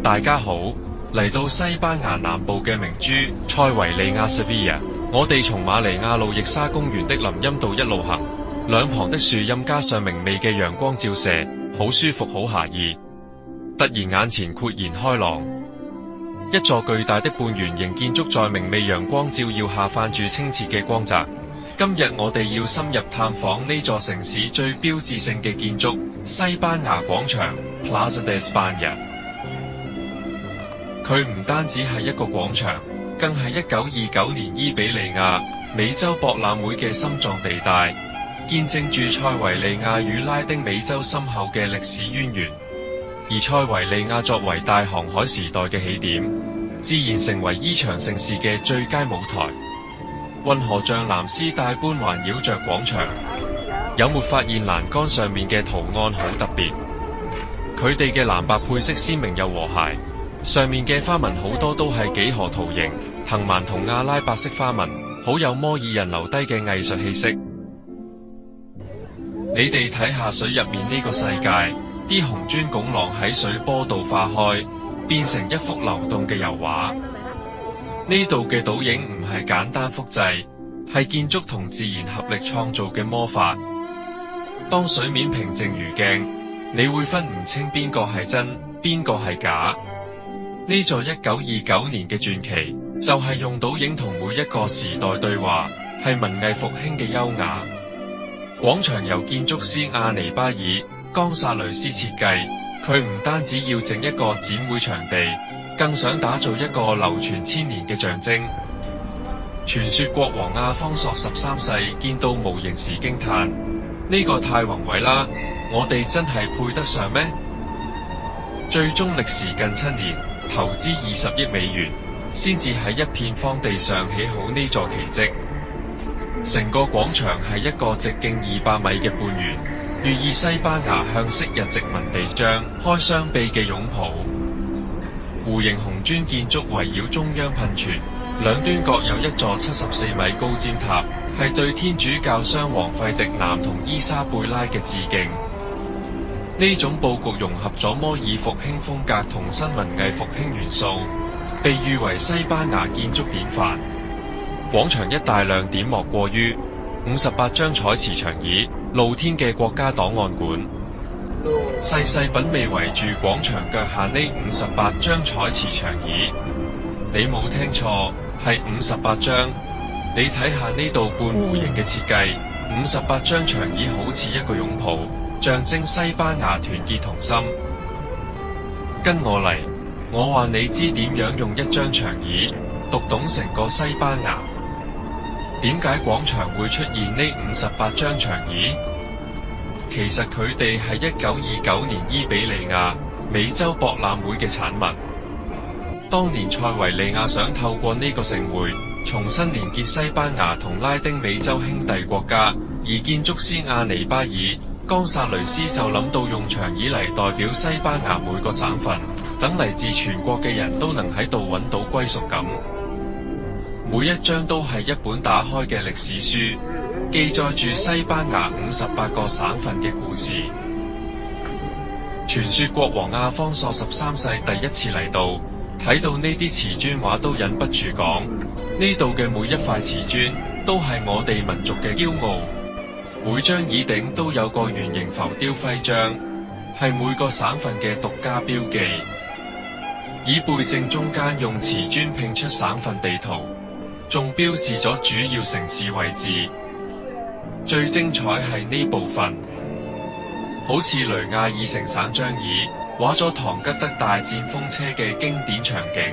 大家好，嚟到西班牙南部嘅明珠塞維利亞 Sevilla， 我哋從馬尼亞路易莎公園的林蔭道一路行，兩旁的樹蔭加上明媚嘅陽光照射，好舒服好愜意。突然眼前豁然開朗，一座巨大的半圓形建築在明媚陽光照耀下泛住清澈嘅光澤。今日我哋要深入探訪呢座城市最標誌性嘅建築——西班牙廣場 Plaza de España。佢唔單止係一個廣場，更係1929年伊比利亞美洲博覽會嘅心臟地帶，見證住塞維利亞與拉丁美洲深厚嘅歷史淵源。而塞維利亞作為大航海時代嘅起點，自然成為依場盛事嘅最佳舞台。運河像藍絲帶般環繞着廣場，有沒發現欄杆上面嘅圖案好特別？佢哋嘅藍白配色鮮明又和諧，上面嘅花紋好多都係幾何圖形、藤蔓同阿拉伯式花紋，好有摩爾人留低嘅藝術氣息。你哋睇下水入面呢個世界，啲紅磚拱廊喺水波度化開，變成一幅流動嘅油畫。呢度嘅倒影唔係簡單複製，係建築同自然合力創造嘅魔法。當水面平靜如鏡，你會分唔清邊個係真，邊個係假。呢座1929年嘅傳奇，就係用倒影同每一個時代對話，係文藝復興嘅優雅。廣場由建築師阿尼巴爾·岡薩雷斯設計，佢唔單止要整一個展會場地，更想打造一個流傳千年嘅象徵。傳說國王阿方索13世見到模型時驚嘆：呢個太宏偉啦，我哋真係配得上咩？最終歷時近7年，投資20億美元，先至喺一片荒地上起好呢座奇蹟。成個廣場係一個直徑200米嘅半圓，寓意西班牙向昔日殖民地將開雙臂嘅擁抱。弧形紅磚建築圍繞中央噴泉，兩端各有一座74米高尖塔，係對天主教雙王費迪南同伊莎貝拉嘅致敬。呢種佈局融合咗摩爾復興風格同新文藝復興元素，被譽為西班牙建築典範。廣場一大亮點莫過於58張彩瓷長椅，露天嘅國家檔案館。細細品味圍住廣場腳下呢58張彩瓷長椅，你冇聽錯，係58張。你睇下呢度半弧形嘅設計，58張長椅好似一個擁抱，象徵西班牙團結同心。跟我嚟，我話你知點樣用一張長椅讀懂成個西班牙。點解廣場會出現呢58張長椅？其實佢哋係1929年伊比利亞美洲博覽會嘅產物。當年塞維利亞想透過呢個盛會重新連結西班牙同拉丁美洲兄弟國家，而建築師阿尼巴爾·岡薩雷斯就諗到用長椅嚟代表西班牙每個省份，等嚟自全國嘅人都能喺度揾到歸屬感。每一張都係一本打開嘅歷史書，記載住西班牙58個省份嘅故事。傳說國王阿方索13世第一次嚟到，睇到呢啲瓷磚畫都忍不住講：呢度嘅每一塊瓷磚都係我哋民族嘅驕傲。每張椅頂都有個圓形浮雕徽章，係每個省份嘅獨家標記。椅背正中間用瓷磚拼出省份地圖，仲標示咗主要城市位置。最精彩係呢部分，好似雷亞爾城省張椅畫咗唐吉德大戰風車嘅經典場景，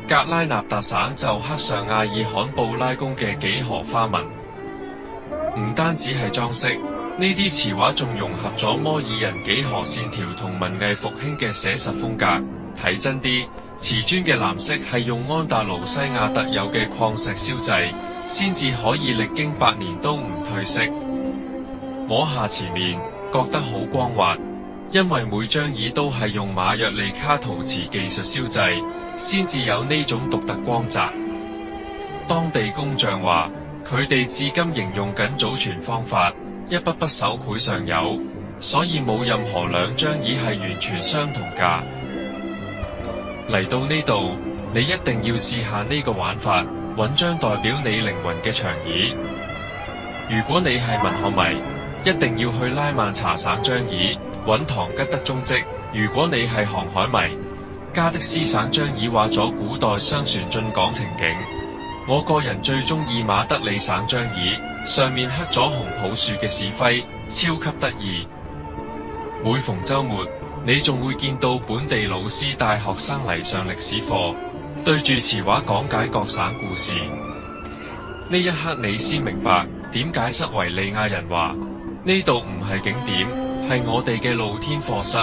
格拉納達省就刻上阿爾罕布拉宮嘅幾何花紋。唔單止係裝飾，呢啲瓷畫仲融合咗摩爾人幾何線條同文藝復興嘅寫實風格。睇真啲，瓷磚嘅藍色係用安達盧西亞特有嘅礦石燒製，先至可以歷經百年都唔褪色。摸下前面，覺得好光滑，因為每張椅都係用馬約利卡陶瓷技術燒製，先至有呢種獨特光澤。當地工匠話，佢哋至今仍用緊祖傳方法，一筆筆手繪上釉，所以冇任何兩張椅係完全相同㗎。嚟到呢度，你一定要試下呢個玩法，揾張代表你靈魂嘅長椅。如果你係文學迷，一定要去拉曼查省張椅揾唐吉德蹤跡。如果你係航海迷，加的斯省張椅畫咗古代商船進港情景。我個人最中意馬德里省張椅，上面刻咗紅抱樹嘅市徽，超級得意。每逢週末，你仲會見到本地老師帶學生嚟上歷史課，對住詞話講解各省故事。呢一刻你先明白點解塞維利亞人話呢度唔係景點，係我哋嘅露天課室。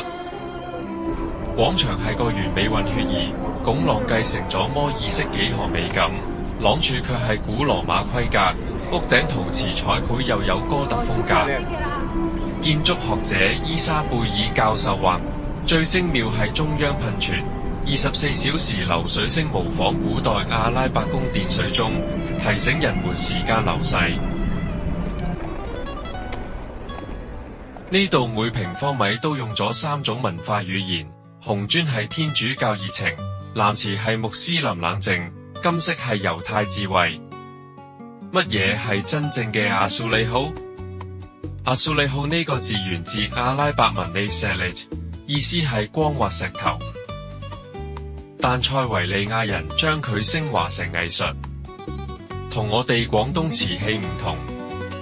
廣場係個完美混血兒，拱廊繼承咗摩爾式幾何美感，廊柱卻係古羅馬規格，屋頂陶瓷彩繪又有哥特風格。建築學者伊莎貝爾教授話，最精妙係中央噴泉，24小時流水聲模仿古代阿拉伯宮殿水鐘，提醒人們時間流逝。呢度每平方米都用咗3種文化語言，紅磚係天主教熱情，藍瓷係穆斯林冷靜，金色係猶太智慧。乜嘢係真正嘅阿蘇里號？阿蘇里號呢個字源自阿拉伯文利舍利，意思係光滑石頭。但塞維利亞人將佢升華成藝術，同我哋廣東瓷器唔同。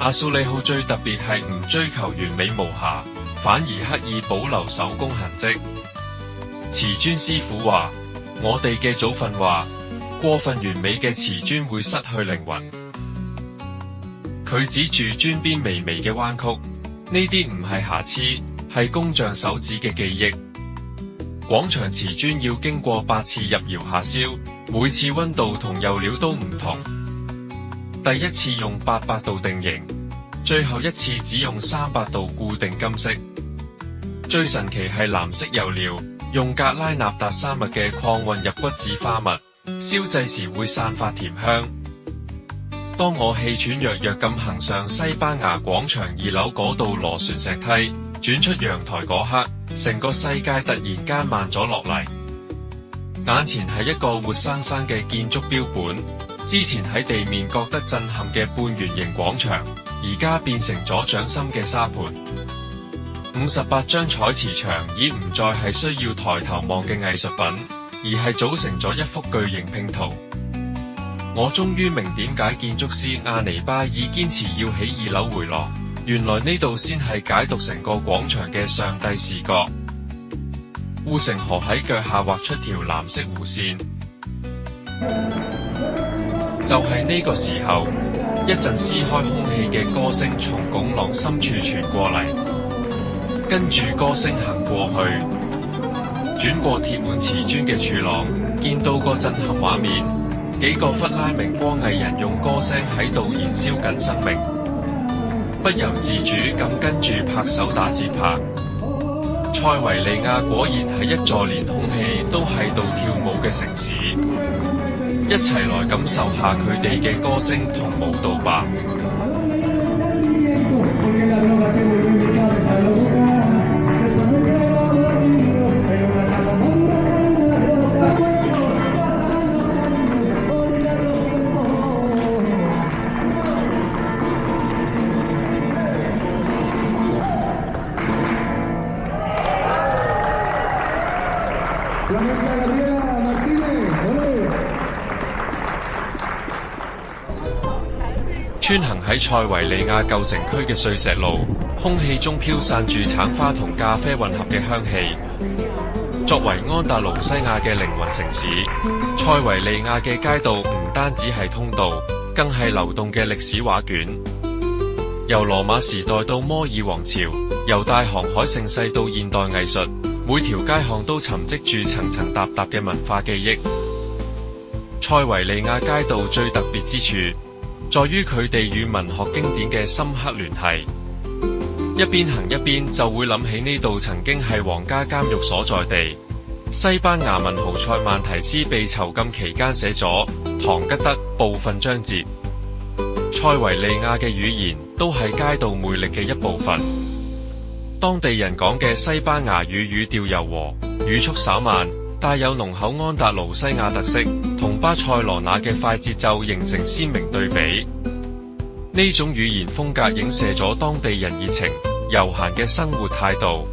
阿蘇里號最特別係唔追求完美無瑕，反而刻意保留手工痕跡。瓷磚師傅話：我哋嘅祖訓話，過分完美嘅瓷磚會失去靈魂。佢指住磚邊微微嘅彎曲，呢啲唔係瑕疵，係工匠手指嘅記憶。廣場瓷磚要經過8次入窯下燒，每次溫度同釉料都唔同。第一次用800度定型，最後一次只用300度固定金色。最神奇係藍色釉料，用格拉納達山脈嘅礦混入骨子花蜜，燒製時會散發甜香。當我氣喘躍躍咁行上西班牙廣場2樓嗰道螺旋石梯，轉出陽台嗰刻，成個世界突然間慢咗落嚟。眼前係一個活生生嘅建築標本，之前喺地面覺得震撼嘅半圓形廣場，而家變成咗掌心嘅沙盤。58張彩瓷牆已唔再係需要抬頭望嘅藝術品，而係組成咗一幅巨型拼圖。我終於明點解建築師阿尼巴爾堅持要起2樓回廊，原來呢度先係解讀成個廣場嘅上帝視角。護城河喺腳下畫出條藍色弧線，就係呢個時候，一陣撕開空氣嘅歌聲從拱廊深處傳過嚟，跟住歌聲行過去，轉過貼滿瓷磚嘅柱廊，見到個震撼畫面。幾個弗拉明戈藝人用歌聲喺度燃燒緊生命，不由自主咁跟住拍手打節拍。塞維利亞果然係一座連空氣都喺度跳舞嘅城市，一齊來感受下佢哋嘅歌聲同舞蹈吧。穿行喺塞維利亞舊城區嘅碎石路，空氣中飄散住橙花同咖啡混合嘅香氣。作為安達盧西亞嘅靈魂城市，塞維利亞嘅街道唔單止係通道，更係流動嘅歷史畫卷。由羅馬時代到摩爾王朝，由大航海盛世到現代藝術，每條街巷都沉積住層層沓沓嘅文化記憶。塞維利亞街道最特別之處，在於佢哋與文學經典嘅深刻聯繫。一邊行一邊就會諗起呢度曾經係皇家監獄所在地。西班牙文豪塞萬提斯被囚禁期間寫咗《唐吉德》部分章節。塞維利亞嘅語言都係街道魅力嘅一部分。當地人講嘅西班牙語語調柔和，語速稍慢，帶有濃厚安達盧西亞特色，同巴塞羅那嘅快節奏形成鮮明對比。呢種語言風格影射咗當地人熱情、悠閒嘅生活態度，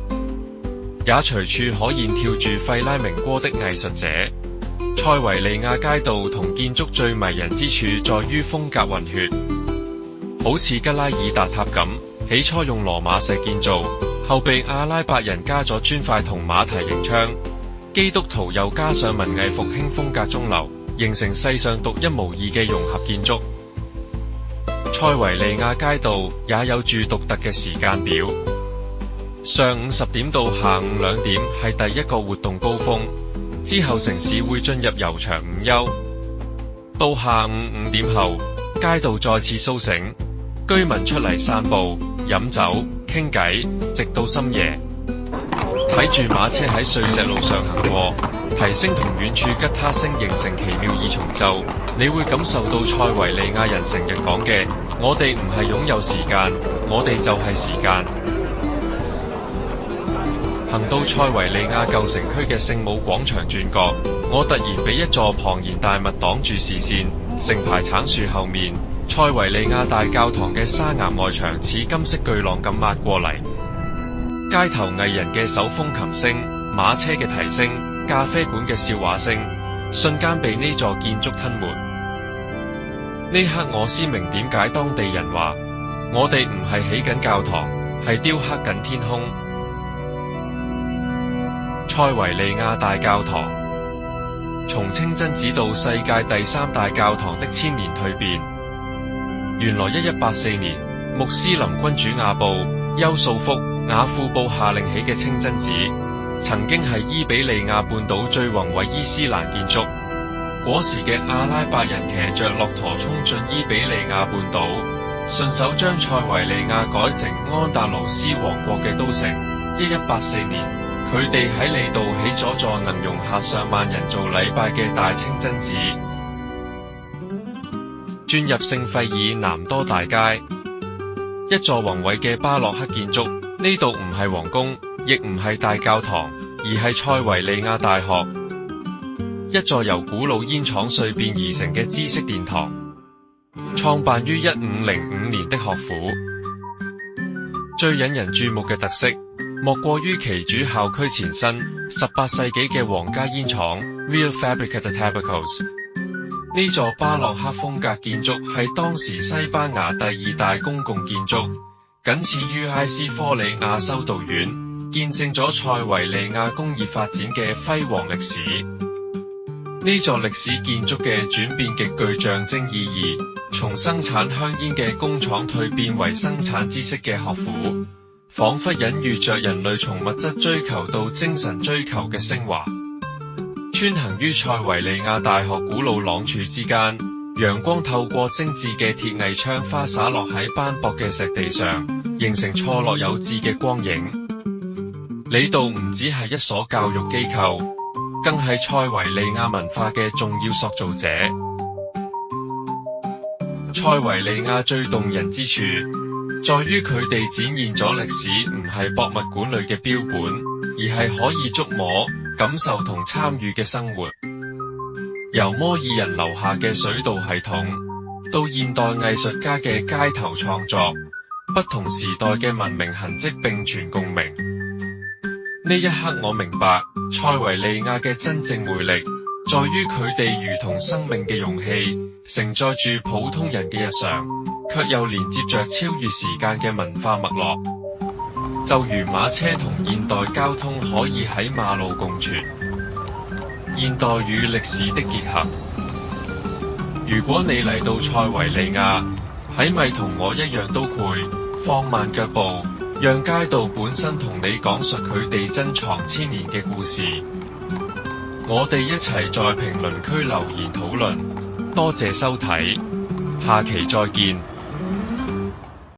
也隨處可見跳住費拉明戈的藝術者。塞維利亞街道同建築最迷人之處在於風格混血，好似吉拉爾達塔咁，起初用羅馬石建造，後被阿拉伯人加咗磚塊同馬蹄形窗。基督徒又加上文藝復興風格中流，形成世上獨一無二嘅融合建築。塞維利亞街道也有住獨特嘅時間表，上午10點到下午2點係第一個活動高峰，之後城市會進入悠長午休。到下午5點後，街道再次甦醒，居民出嚟散步、飲酒、傾偈，直到深夜。睇住馬車喺碎石路上行過，提聲同遠處吉他聲形成奇妙二重奏，你會感受到塞維利亞人成日講嘅：我哋唔係擁有時間，我哋就係時間。行到塞維利亞舊城區嘅聖母廣場轉角，我突然被一座龐然大物擋住視線。成排橙樹後面，塞維利亞大教堂嘅沙岩外牆似金色巨浪咁壓過嚟。街頭藝人嘅手風琴聲、馬車嘅蹄聲、咖啡館嘅笑話聲，瞬間被呢座建築吞沒。呢刻我先明點解當地人話：我哋唔係起緊教堂，係雕刻緊天空。塞維利亞大教堂，從清真寺到世界第3大教堂的千年蛻變。原來1184年，穆斯林君主亞布、優素福、雅庫布下令起嘅清真寺，曾經係伊比利亞半島最宏偉伊斯蘭建築。嗰時嘅阿拉伯人騎着駱駝衝進伊比利亞半島，順手將塞維利亞改成安達盧斯王國嘅都城。1184年，佢哋喺呢度起咗座能容下上萬人做禮拜嘅大清真寺。轉入聖費爾南多大街，一座宏偉嘅巴洛克建築。呢度唔係皇宮，亦唔係大教堂，而係塞維利亞大學，一座由古老煙廠碎變而成嘅知識殿堂，創辦於1505年的學府。最引人注目嘅特色，莫過於其主校區前身18世紀嘅皇家煙廠 Real Fabrica de Tabacos。呢座巴洛克風格建築係當時西班牙第2大公共建築，僅次於埃斯科里亞修道院，見證咗塞維利亞工業發展嘅輝煌歷史。呢座歷史建築嘅轉變極具象徵意義，從生產香煙嘅工廠蛻變為生產知識嘅學府，彷彿隱喻着人類從物質追求到精神追求嘅昇華。穿行於塞維利亞大學古老廊柱之間，陽光透過精緻嘅鐵藝窗花灑落喺斑駁嘅石地上，形成錯落有致嘅光影。呢度唔只係一所教育機構，更係塞維利亞文化嘅重要塑造者。塞維利亞最動人之處，在於佢哋展現咗歷史唔係博物館裏嘅標本，而係可以觸摸、感受同參與嘅生活。由摩爾人留下嘅水道系統，到現代藝術家嘅街頭創作，不同時代嘅文明痕跡並存共鳴。呢一刻我明白，塞維利亞嘅真正魅力，在於佢哋如同生命嘅容器，承載住普通人嘅日常，卻又連接着超越時間嘅文化脈絡。就如馬車同現代交通可以喺馬路共存，現代與歷史的結合。如果你嚟到塞維利亞，係咪同我一樣都會放慢腳步，讓街道本身同你講述佢哋珍藏千年嘅故事？我哋一齊在評論區留言討論。多謝收睇，下期再見。